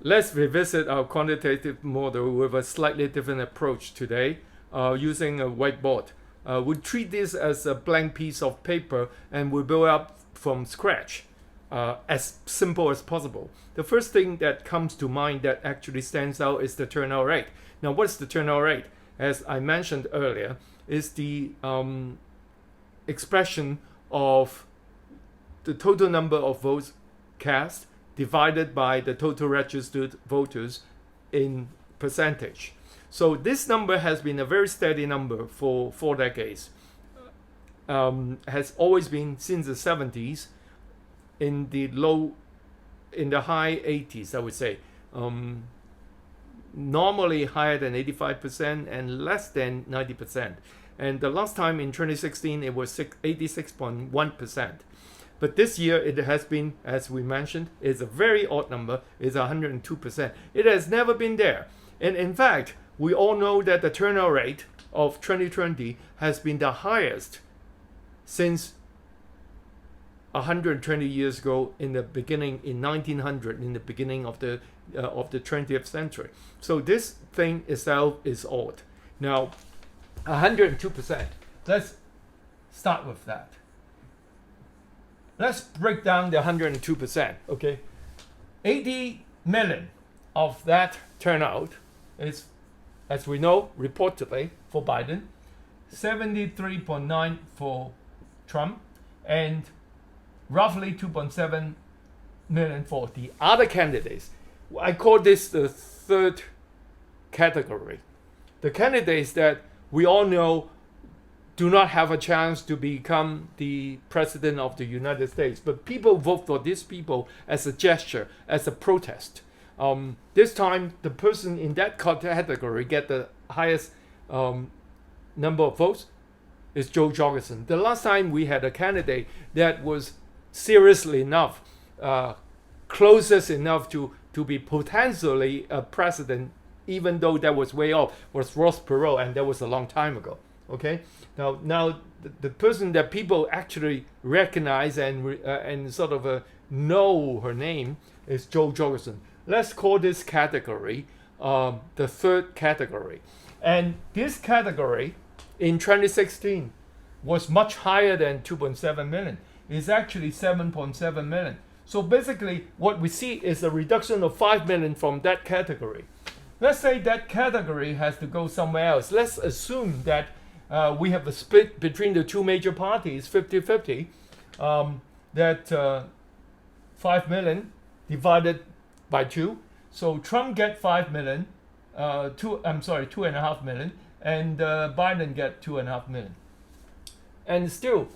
let's revisit our quantitative model with a slightly different approach today, using a whiteboard. We treat this as a blank piece of paper and we build up from scratch, as simple as possible. The first thing that comes to mind that actually stands out is the turnout rate. Now, what's the turnout rate? As I mentioned earlier, is the expression of the total number of votes cast divided by the total registered voters in percentage. So this number has been a very steady number for 4 decades. Has always been since the 70s in the high 80s, I would say. Normally higher than 85% and less than 90%. And the last time in 2016, it was 86.1%. But this year, it has been, as we mentioned, is a very odd number, is 102%. It has never been there. And in fact, we all know that the turnout rate of 2020 has been the highest since 120 years ago, in the beginning, in 1900, in the beginning of the 20th century. So this thing itself is odd. Now, 102%. Let's start with that. Let's break down the 102%. Okay, 80 million of that turnout is, as we know, reportedly for Biden, 73.9 for Trump, and roughly 2.7 million for the other candidates. I call this the third category. The candidates that we all know do not have a chance to become the president of the United States, but people vote for these people as a gesture, as a protest. This time, the person in that category get the highest number of votes is Joe Jorgensen. The last time we had a candidate that was seriously enough, closest enough to be potentially a president, even though that was way off, was Ross Perot, and that was a long time ago. Okay, now the person that people actually recognize and sort of know her name is Joe Jorgensen. Let's call this category the third category, and this category in 2016 was much higher than 2.7 million. It's actually 7.7 million. So basically, what we see is a reduction of 5 million from that category. Let's say that category has to go somewhere else. Let's assume that we have a split between the two major parties, 50-50, that 5 million divided by 2. So Trump get 5 million, 2.5 million, and Biden get 2.5 million. And still,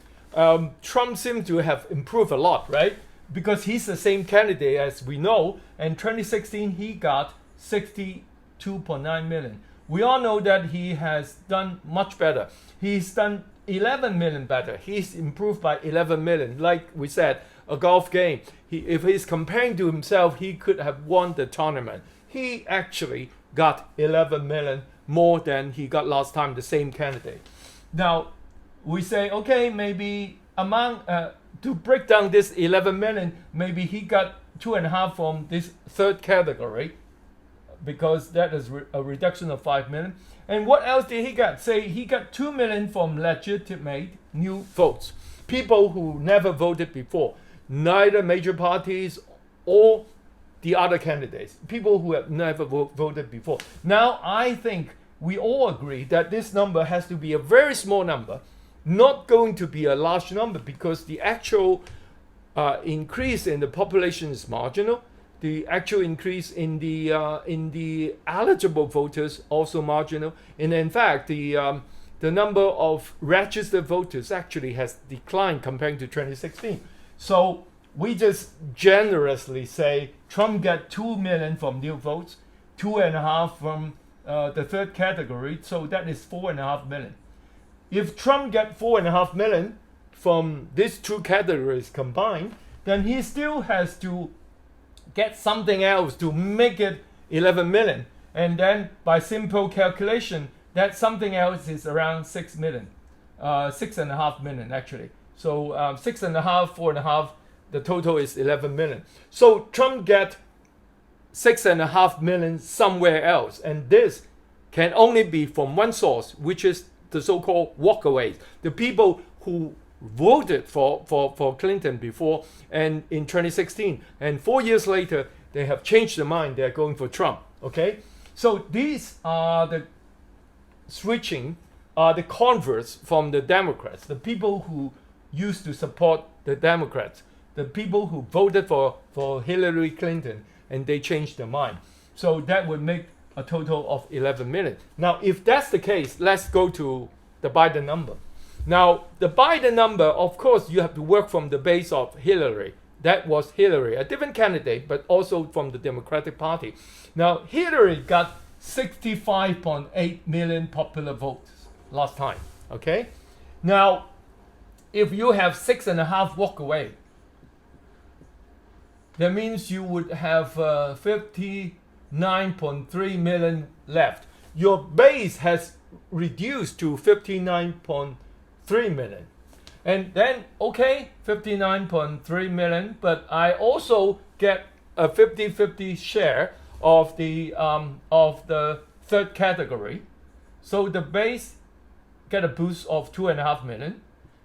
Trump seems to have improved a lot, right? Because he's the same candidate as we know. In 2016, he got 62.9 million. We all know that he has done much better. He's done 11 million better. He's improved by 11 million. Like we said, a golf game. If he's comparing to himself, he could have won the tournament. He actually got 11 million more than he got last time, the same candidate. Now, we say, okay, maybe among to break down this 11 million, maybe he got 2.5 from this third category, because that is a reduction of 5 million. And what else did he get? Say he got 2 million from legitimate new votes, people who never voted before, neither major parties or the other candidates, people who have never voted before. Now, I think we all agree that this number has to be a very small number, not going to be a large number, because the actual increase in the population is marginal. The actual increase in the eligible voters also marginal, and in fact, the number of registered voters actually has declined compared to 2016. So we just generously say Trump got 2 million from new votes, 2.5 from the third category, so that is 4.5 million. If Trump get 4.5 million from these two categories combined, then he still has to get something else to make it 11 million. And then by simple calculation, that something else is around 6 million, 6.5 million actually. So 6.5, 4.5, the total is 11 million. So Trump get 6.5 million somewhere else. And this can only be from one source, which is the so-called walkaways. The people who voted for Clinton before and in 2016. And 4 years later, they have changed their mind. They're going for Trump. Okay? So these are the switching, the converts from the Democrats, the people who used to support the Democrats, the people who voted for Hillary Clinton, and they changed their mind. So that would make a total of 11 million. Now, if that's the case, let's go to the Biden number. Now, the Biden number, of course, you have to work from the base of Hillary. That was Hillary, a different candidate, but also from the Democratic Party. Now, Hillary got 65.8 million popular votes last time, okay? Now, if you have 6.5 walk away, that means you would have 59.3 million left. Your base has reduced to 59.3 million. And then, okay, 59.3 million, but I also get a 50-50 share of the third category. So the base get a boost of 2.5 million.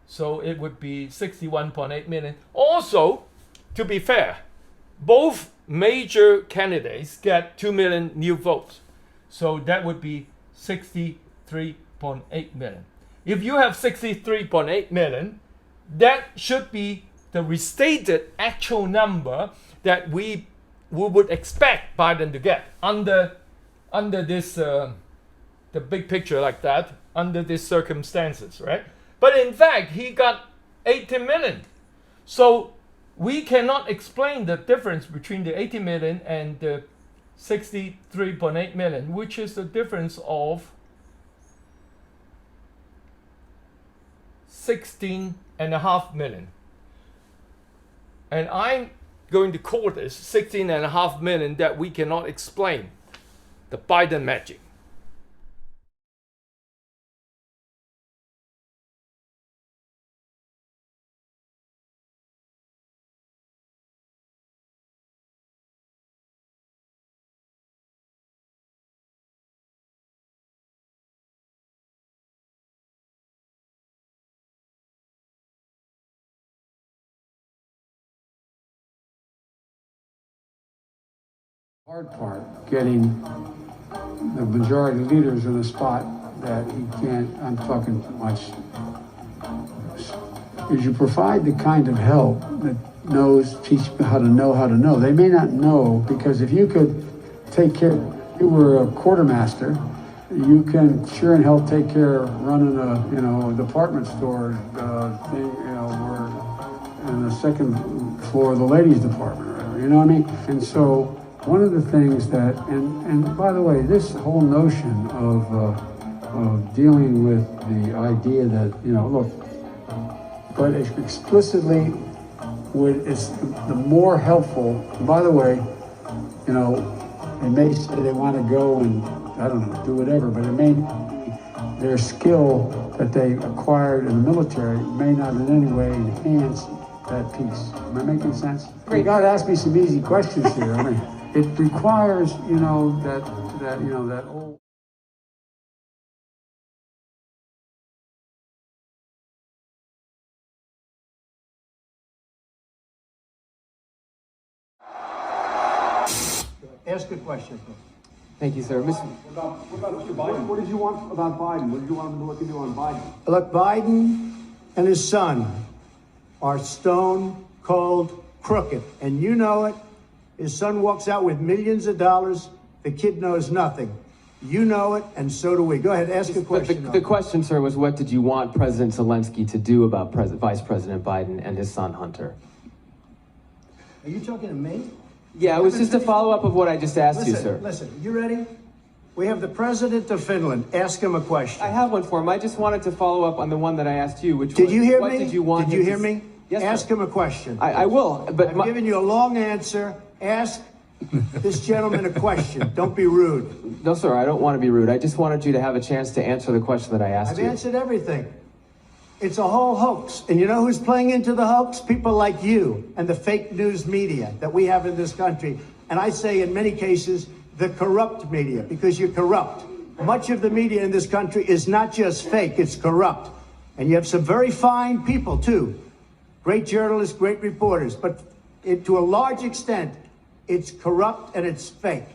So it would be 61.8 million. Also, to be fair, both major candidates get 2 million new votes. So that would be 63.8 million. If you have 63.8 million, that should be the restated actual number that we would expect Biden to get under this, the big picture like that, under these circumstances, right? But in fact, he got 80 million. So we cannot explain the difference between the 80 million and the 63.8 million, which is the difference of 16.5 million. And I'm going to call this 16.5 million that we cannot explain, the Biden magic. Hard part, getting the majority leaders in a spot that he can't, I'm talking too much, is you provide the kind of help that teach people how to know. They may not know, because if you could take care, you were a quartermaster, you can sure and hell take care of running a, a department store thing, we're in the second floor of the ladies department, or whatever, you know what I mean? And so, one of the things that, and by the way, this whole notion of dealing with the idea that, look, but explicitly it's the more helpful, by the way, they may say they want to go and, I don't know, do whatever, but it may, their skill that they acquired in the military may not in any way enhance that piece. Am I making sense? You got to ask me some easy questions here. I mean, it requires, that old. Ask a question. Thank you, sir. What about Mr. Biden? What did you want about Biden? What did you want him to look into on Biden? Look, Biden and his son are stone cold crooked, and you know it. His son walks out with millions of dollars. The kid knows nothing. You know it, and so do we. Go ahead, ask a question. The question, sir, was what did you want President Zelensky to do about Vice President Biden and his son Hunter? Are you talking to me? Yeah, it was just a follow-up of what I just asked you, sir. Listen, you ready? We have the president of Finland. Ask him a question. I have one for him. I just wanted to follow up on the one that I asked you, which did was, you hear what me? did you want Did you hear me? Yes, ask sir. him a question. I will, but I've given you a long answer. Ask this gentleman a question. Don't be rude. No, sir, I don't want to be rude. I just wanted you to have a chance to answer the question that I asked you. I've answered everything. It's a whole hoax. And you know who's playing into the hoax? People like you and the fake news media that we have in this country. and I say in many cases, the corrupt media, because you're corrupt. Much of the media in this country is not just fake, it's corrupt. And you have some very fine people, too. Great journalists, great reporters. But to a large extent, it's corrupt and it's fake.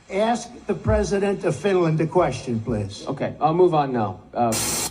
Ask the president of Finland a question, please. Okay, I'll move on now.